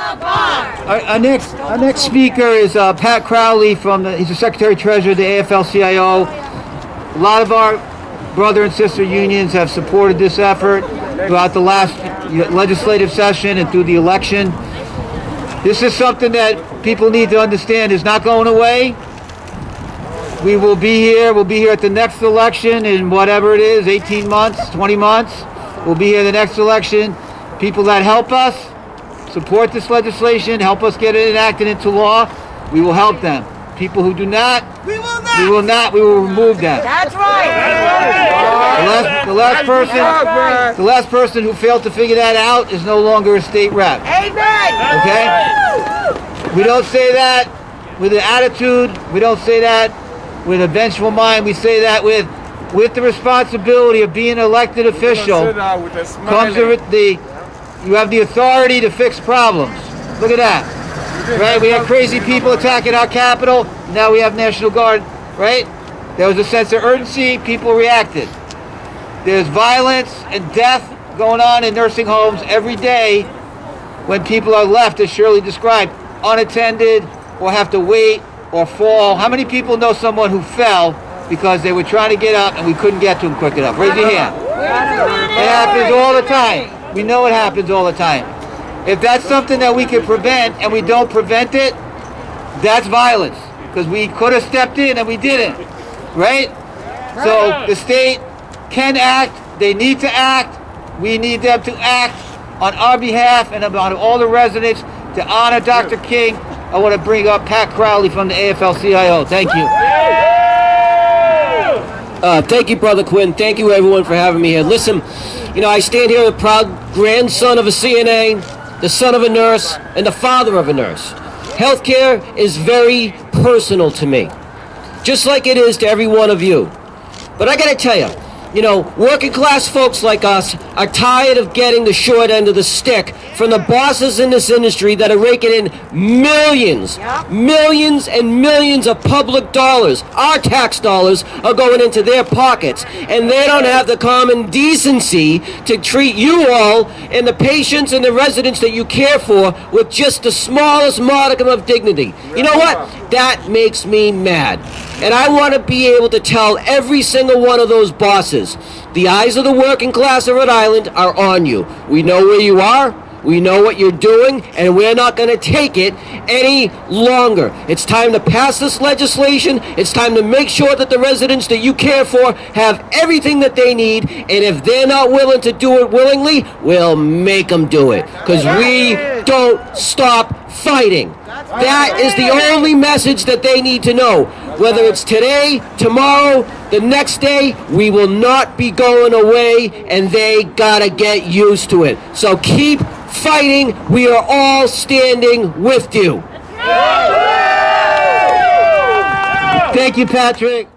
Our next speaker is Pat Crowley he's the Secretary-Treasurer of the AFL-CIO. A lot of our brother and sister unions have supported this effort throughout the last legislative session and through the election. This is something that people need to understand is not going away. We will be here. We'll be here at the next election in whatever it is, 18 months, 20 months. We'll be here the next election. People that help us support this legislation, help us get it enacted into law, we will help them. People who do not, we will remove them. That's right. The last person who failed to figure that out is no longer a state rep. Amen. Okay? We don't say that with an attitude. We don't say that with a vengeful mind. We say that with the responsibility of being an elected official comes you have the authority to fix problems. Look at that. Right? We had crazy people attacking our Capitol. Now we have National Guard. Right? There was a sense of urgency. People reacted. There's violence and death going on in nursing homes every day when people are left, as Shirley described, unattended or have to wait or fall. How many people know someone who fell because they were trying to get up and we couldn't get to them quick enough? Raise your hand. It happens all the time. We know it happens all the time. If that's something that we can prevent and we don't prevent it, that's violence. Because we could have stepped in and we didn't. Right? So the state can act. They need to act. We need them to act on our behalf and on all the residents to honor Dr. King. I want to bring up Pat Crowley from the AFL-CIO. Thank you. Thank you, Brother Quinn. Thank you, everyone, for having me here. Listen, I stand here, the proud grandson of a CNA, the son of a nurse, and the father of a nurse. Healthcare is very personal to me, just like it is to every one of you. But I got to tell you, working class folks like us are tired of getting the short end of the stick from the bosses in this industry that are raking in millions and millions of public dollars. Our tax dollars are going into their pockets, and they don't have the common decency to treat you all and the patients and the residents that you care for with just the smallest modicum of dignity. You know what? That makes me mad. And I want to be able to tell every single one of those bosses, the eyes of the working class of Rhode Island are on you. We know where you are. We know what you're doing, and we're not going to take it any longer. It's time to pass this legislation. It's time to make sure that the residents that you care for have everything that they need, and if they're not willing to do it willingly, we'll make them do it, because we don't stop fighting. That is the only message that they need to know. Whether it's today, tomorrow, the next day, we will not be going away, and they gotta get used to it. So keep fighting. We are all standing with you. Thank you, Patrick.